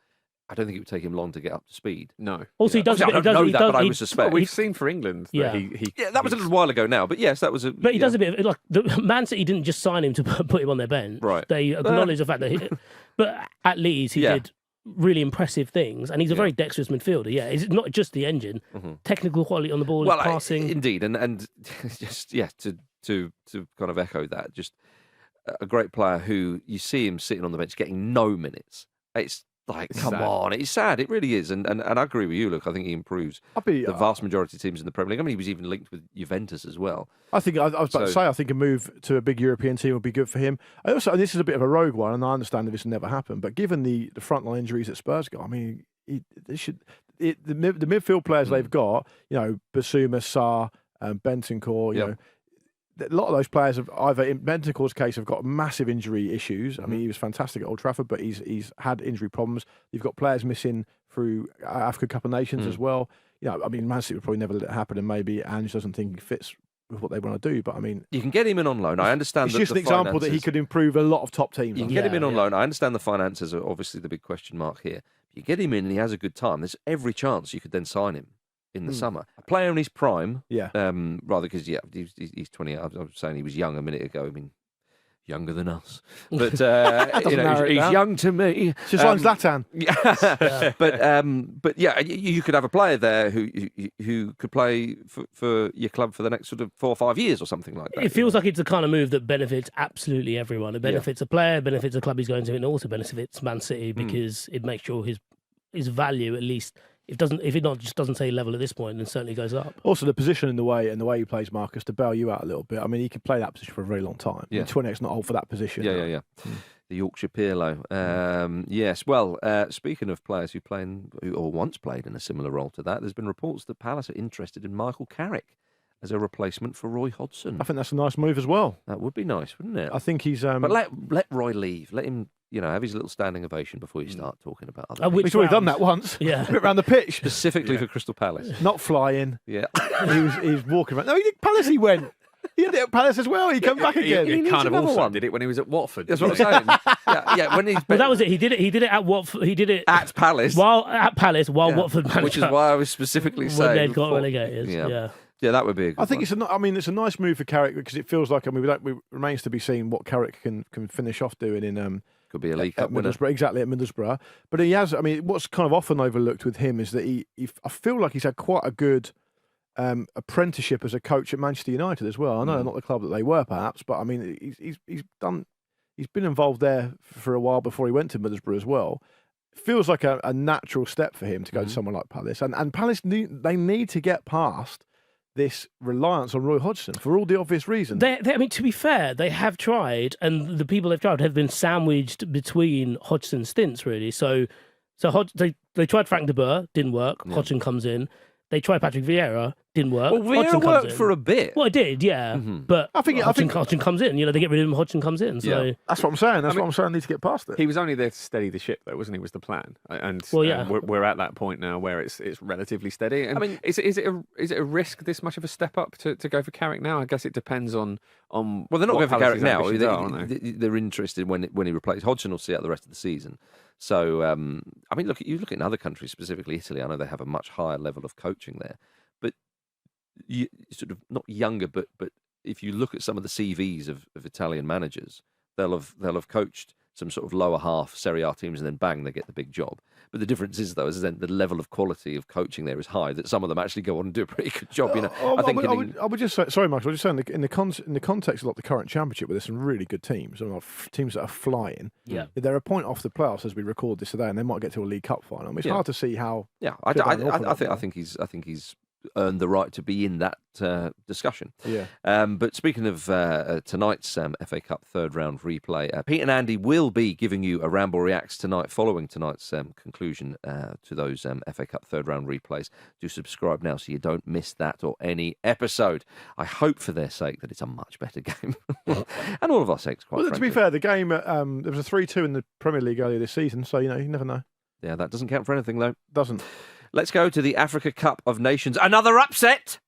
I don't think it would take him long to get up to speed. No. Also, he does. I don't know that, but I would suspect. We've seen for England. That was a little while ago now, but yes, that was a. But he does a bit of, like the Man City didn't just sign him to put him on their bench. Right. They acknowledge the fact that, but at Leeds he did really impressive things, and he's a very dexterous midfielder. Yeah, it's not just the engine, technical quality on the ball, passing. Indeed, and just to kind of echo that, just a great player who you see him sitting on the bench getting no minutes. It's like, come on, it's sad. It really is. And I agree with you, look. I think he improves the vast majority of teams in the Premier League. I mean, he was even linked with Juventus as well. I think I was about to say, I think a move to a big European team would be good for him. I also, and this is a bit of a rogue one, and I understand that this will never happen, but given the frontline injuries that Spurs got, I mean, the midfield players they've got, Basuma, Sarr, Bentancur, you know, a lot of those players have either, in Bentancur's case, have got massive injury issues. I mean, he was fantastic at Old Trafford, but he's had injury problems. You've got players missing through Africa Cup of Nations as well. I mean, Man City would probably never let it happen, and maybe Ange doesn't think he fits with what they want to do. But I mean, you can get him in on loan. I understand. It's just an example that he could improve a lot of top teams. You can get him in on loan. I understand the finances are obviously the big question mark here. You get him in, and he has a good time. There's every chance you could then sign him in the summer. A player in his prime, rather because he's 20. I was saying he was young a minute ago. I mean, younger than us, but he's young to me. Just like Zlatan. But you could have a player there who could play for your club for the next sort of 4 or 5 years or something like that. It feels like it's the kind of move that benefits absolutely everyone. It benefits a player, benefits the club he's going to, and also benefits Man City because it makes sure his value, at least, if it not just doesn't stay level at this point, then certainly goes up. Also, the position and the way he plays, Marcus, to bail you out a little bit. I mean, he could play that position for a very long time. Yeah. 28's not old for that position. Yeah. The Yorkshire Pirlo. Yes. Well, speaking of players who once played in a similar role to that, there's been reports that Palace are interested in Michael Carrick as a replacement for Roy Hodgson. I think that's a nice move as well. That would be nice, wouldn't it? I think he's. But let Roy leave. Let him. Have his little standing ovation before you start talking about other He's already done that once. Yeah. A bit around the pitch. Specifically for Crystal Palace. Not flying. Yeah. he was walking around. No, he did Palace he went. He did it at Palace as well. He came back again. He kind of also did it when he was at Watford. That's what I'm saying. yeah. When that was it. He did it at Watford. He did it at Palace. While Watford managed. Which is why I was specifically saying when they got relegated. Yeah, that would be a good think it's a nice move for Carrick because it feels like, it remains to be seen what Carrick can finish off doing in could be a League Cup winner. Exactly, at Middlesbrough. But he has, what's kind of often overlooked with him is that I feel like he's had quite a good apprenticeship as a coach at Manchester United as well. I know not the club that they were perhaps, but he's been involved there for a while before he went to Middlesbrough as well. It feels like a natural step for him to go to someone like Palace. And Palace, they need to get past this reliance on Roy Hodgson for all the obvious reasons. To be fair, they have tried, and the people they've tried have been sandwiched between Hodgson stints, really. So they tried Frank de Boer, didn't work. Hodgson comes in. They tried Patrick Vieira, didn't work. Well, Vieira worked for a bit. Well, it did, yeah. But I think Hodgson comes in. They get rid of him, Hodgson comes in. So that's what I'm saying. That's what I'm saying. I need to get past it. He was only there to steady the ship, though, wasn't he? Was the plan? And we're at that point now where it's relatively steady. And is it a risk, this much of a step up to go for Carrick now? I guess it depends on. Well, they're not going for Carrick now. They're interested when he replaces Hodgson. Will see out the rest of the season. So, look at other countries, specifically Italy. I know they have a much higher level of coaching there, but you sort of not younger, but if you look at some of the CVs of Italian managers, they'll have coached some sort of lower half Serie A teams, and then bang, they get the big job. But the difference is, though, is then the level of quality of coaching there is high, that some of them actually go on and do a pretty good job. I would just say, sorry, Michael, I was just saying, in the context of the current championship, where there's some really good teams, teams that are flying. Yeah, they're a point off the playoffs as we record this today, and they might get to a League Cup final. It's hard to see how. Yeah, I think he's earned the right to be in that discussion. Yeah. But speaking of tonight's FA Cup third round replay, Pete and Andy will be giving you a Ramble Reacts tonight following tonight's conclusion to those FA Cup third round replays. Do subscribe now so you don't miss that or any episode. I hope for their sake that it's a much better game. And all of our sakes, quite frankly. To be fair, the game, there was a 3-2 in the Premier League earlier this season, so you never know. Yeah, that doesn't count for anything, though. Doesn't. Let's go to the Africa Cup of Nations. Another upset!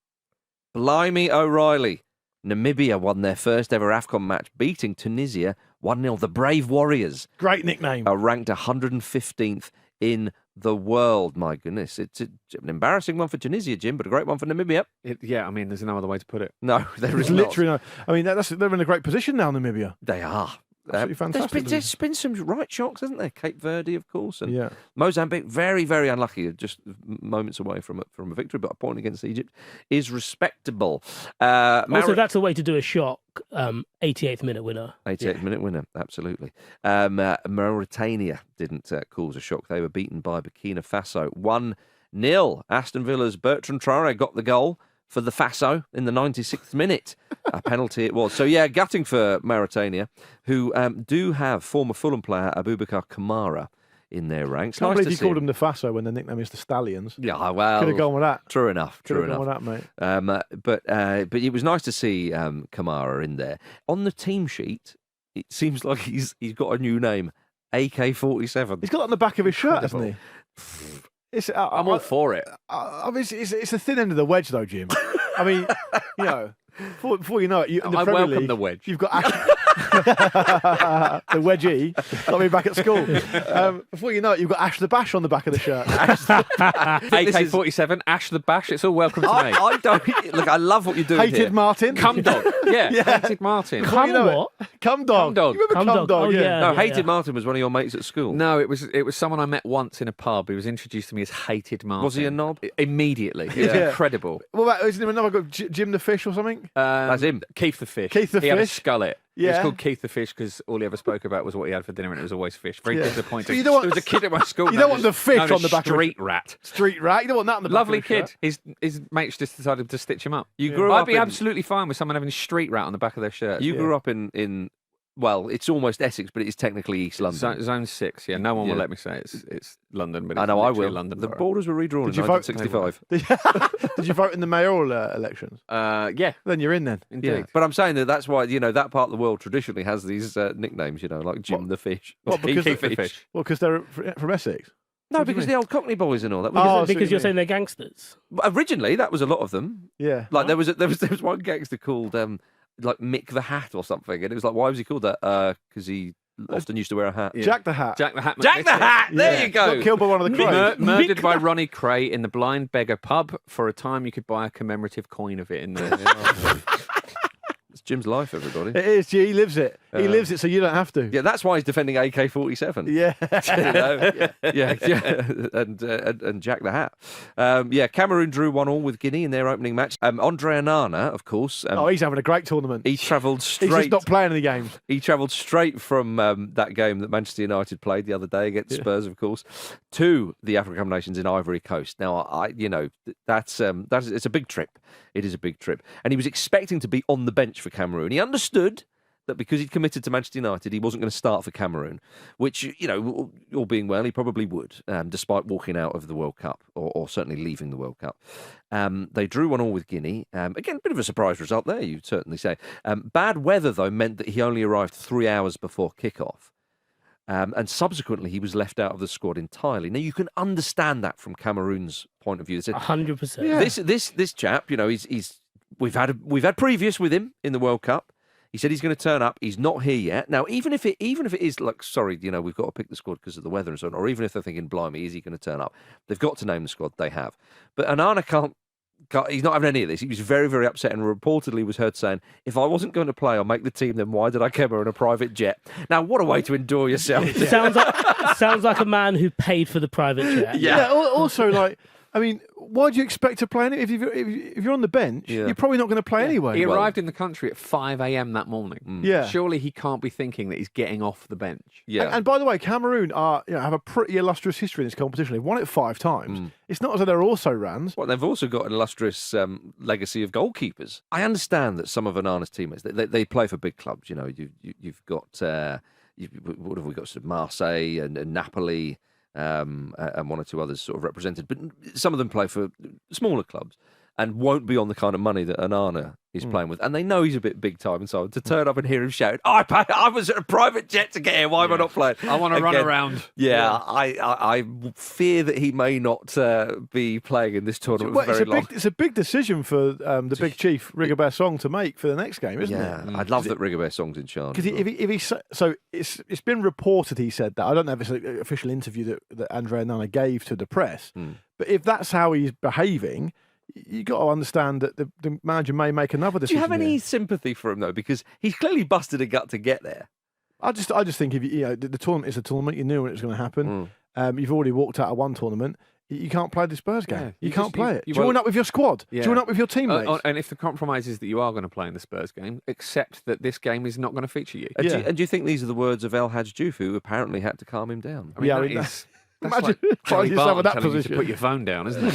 Blimey O'Reilly. Namibia won their first ever AFCON match, beating Tunisia 1-0. The Brave Warriors. Great nickname. Are ranked 115th in the world. My goodness. It's an embarrassing one for Tunisia, Jim, but a great one for Namibia. There's no other way to put it. No, there is literally no. They're in a great position now, Namibia. They are. Absolutely fantastic. There's been some right shocks, hasn't there? Cape Verde, of course, and Mozambique, very, very unlucky, just moments away from a victory, but a point against Egypt is respectable. Also, that's a way to do a shock. 88th minute winner. 88th minute winner, absolutely. Mauritania didn't cause a shock. They were beaten by Burkina Faso 1-0. Aston Villa's Bertrand Traoré got the goal for the Faso in the 96th minute. A penalty it was. So, gutting for Mauritania, who do have former Fulham player Abubakar Kamara in their ranks. Can't Nice believe to you called see them the Faso when their nickname is the Stallions. Yeah, well, could have gone with that. True enough. Could have gone with that, mate. But it was nice to see Kamara in there. On the team sheet, it seems like he's got a new name, AK-47. He's got that on the back of his shirt, hasn't he? I'm all for it. I mean, it's the thin end of the wedge, though, Jim. I mean, you know, before you know it, in the I Premier welcome League, the wedge. You've got the wedgie. Got me back at school. Before you know it, you've got Ash the Bash on the back of the shirt. AK-47, Ash the Bash. It's all welcome to me. I don't look. I love what you're doing. Hated here. Martin. Cum dog. Yeah, hated Martin. Before you know what? it, Cum dog. Cum dog. You remember Cum Cum dog? dog? Oh, yeah. No, Hated Martin was one of your mates at school. No, it was someone I met once in a pub. He was introduced to me as Hated Martin. Was he a knob? Immediately. It was incredible. What about, isn't there another guy, Jim the Fish or something? That's him. Keith the Fish. Keith the he had a Fish. skullet. He was Yeah. called Keith the Fish because all he ever spoke about was what he had for dinner, and it was always fish. Very disappointing. So you don't want- there was a kid at my school. You don't want the fish known on as the back of it. Street rat. Street rat. You don't want that on the back Lovely of the kid. His mates just decided to stitch him up. You grew I'd up be in, absolutely fine with someone having street rat on the back of their shirt. You grew up in well, it's almost Essex, but it's technically East London. Zone 6. Yeah, no one will Yeah. let me say it's London, but it's I know I literally will. a London The borough. borders were redrawn in Did you vote? 1965. Did you vote in the mayoral elections? Yeah, Then you're in then. indeed. Yeah, but I'm saying that's why that part of the world traditionally has these nicknames. Like Jim the Fish, What, because Keith the Fish. Well, because they're from Essex. No, What do you because mean? the old Cockney boys and all that. Oh, I see what because you you're mean. saying they're gangsters. Originally, that was a lot of them. Yeah. Like there was one gangster called like Mick the Hat or something, and it was like, why was he called that? Because he often used to wear a hat. Yeah. Jack the Hat. Jack the Hat. Jack the McVitie. Hat. There Yeah. you go. Got killed by one of the crows. Murdered by Ronnie Cray in the Blind Beggar pub. For a time, you could buy a commemorative coin of it in there. It's Jim's life, everybody. It is. He lives it. He lives it, so you don't have to. Yeah, that's why he's defending AK-47. Yeah. And Jack the Hat. Cameroon drew 1-1 with Guinea in their opening match. Andre Onana, of course. He's having a great tournament. He travelled straight. He's just not playing any games. He travelled straight from that game that Manchester United played the other day against Spurs, of course, to the African nations in Ivory Coast. Now, that's it's a big trip. It is a big trip, and he was expecting to be on the bench for Cameroon. He understood that because he'd committed to Manchester United, he wasn't going to start for Cameroon, which, all being well, he probably would, despite walking out of the World Cup, or certainly leaving the World Cup. They drew 1-1 with Guinea. Again, a bit of a surprise result there, you'd certainly say. Bad weather, though, meant that he only arrived 3 hours before kickoff. And subsequently, he was left out of the squad entirely. Now, you can understand that from Cameroon's point of view. 100%. Yeah. This chap, we've had previous with him in the World Cup. He said he's going to turn up. He's not here yet. Now, even if it is like, sorry, we've got to pick the squad because of the weather and so on, or even if they're thinking, blimey, is he going to turn up? They've got to name the squad. They have. But Onana can't. He's not having any of this. He was very, very upset and reportedly was heard saying, if I wasn't going to play or make the team, then why did I come here in a private jet? Now, what a way to endure yourself. Sounds like a man who paid for the private jet. Yeah. Also, why do you expect to play if you're on the bench? Yeah. You're probably not going to play anyway. He arrived in the country at 5 a.m. that morning. Yeah. Surely he can't be thinking that he's getting off the bench. Yeah. And by the way, Cameroon have a pretty illustrious history in this competition. They've won it 5 times. It's not as though they're also rans. Well, they've also got an illustrious legacy of goalkeepers. I understand that some of Onana's teammates, they play for big clubs. You've got, what have we got? Sort of Marseille and Napoli. And one or two others sort of represented, but some of them play for smaller clubs and won't be on the kind of money that Onana is playing with, and they know he's a bit big time, and so to turn up and hear him shout, I was at a private jet to get here, why am I not playing? I want to run around. Yeah, I fear that he may not be playing in this tournament for very long. It's a big decision for the big chief, Rigobert Song, to make for the next game, isn't it? Yeah, I'd love that Rigobert Song's in charge. Because it's been reported he said that. I don't know if it's an official interview that Andre Onana gave to the press, but if that's how he's behaving, you got to understand that the manager may make another decision. Do you have any sympathy for him though? Because he's clearly busted a gut to get there. I just think if the tournament is a tournament, you knew when it was going to happen. You've already walked out of one tournament. You can't play the Spurs game. Yeah, you can't play it. Join up with your squad. Yeah. Join up with your teammates. And if the compromise is that you are going to play in the Spurs game, accept that this game is not going to feature you. And do you think these are the words of El Hadj Diouf, who apparently had to calm him down? I mean, that's imagine like finding yourself in that telling you position. to put your phone down, isn't it?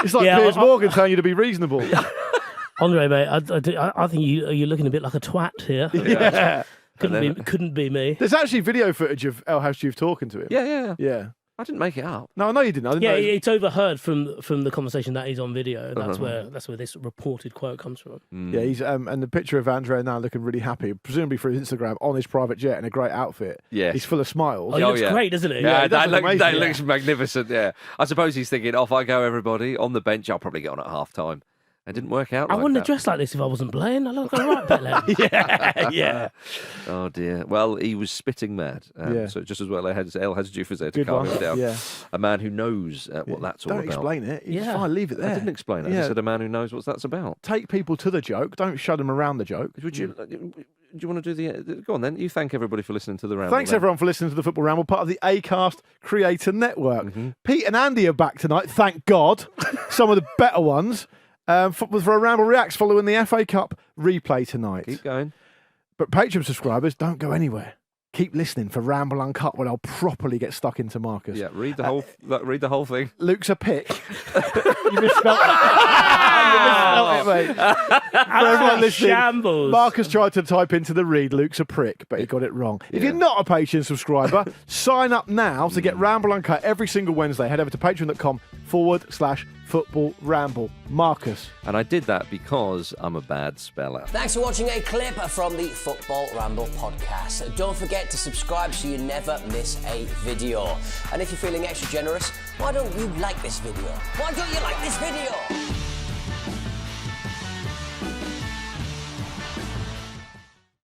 It's like Piers Morgan telling you to be reasonable. Andre, mate, I think you're looking a bit like a twat here. Yeah. Couldn't be me. There's actually video footage of El Hadji talking to him. Yeah. I didn't make it up. No, you didn't. I didn't know. It's overheard from the conversation that is on video. That's where this reported quote comes from. Yeah, he's and the picture of Andrea now looking really happy, presumably for his Instagram, on his private jet in a great outfit. Yeah, he's full of smiles. Oh, he looks great, doesn't he? Yeah, that looks magnificent. Yeah, I suppose he's thinking, off I go, everybody on the bench. I'll probably get on at half time. It didn't work out. I wouldn't have dressed like this if I wasn't playing. I look all right, Bella. yeah. Oh dear. Well, he was spitting mad. So just as well, El Hadji was there to calm him down. Yeah. A man who knows what that's all about. Don't explain it. It's fine. Leave it there. I didn't explain it. I said a man who knows what that's about. Take people to the joke. Don't show them around the joke. Would you? Do you want to do the? Go on then. You thank everybody for listening to the Ramble. Thanks everyone for listening to the Football Ramble, part of the Acast Creator Network. Pete and Andy are back tonight. Thank God. Some of the better ones. For a Ramble Reacts following the FA Cup replay tonight. Keep going. But Patreon subscribers, don't go anywhere. Keep listening for Ramble Uncut, where I'll properly get stuck into Marcus. Yeah, read the whole thing. Luke's a pick. You misspelled it. Mate. For everyone listening, shambles. Marcus tried to type into the read, Luke's a prick, but he got it wrong. If you're not a Patreon subscriber, sign up now to get Ramble Uncut every single Wednesday. Head over to patreon.com/Football Ramble. Marcus. And I did that because I'm a bad speller. Thanks for watching a clip from the Football Ramble podcast. Don't forget to subscribe so you never miss a video. And if you're feeling extra generous, why don't you like this video? Why don't you like this video?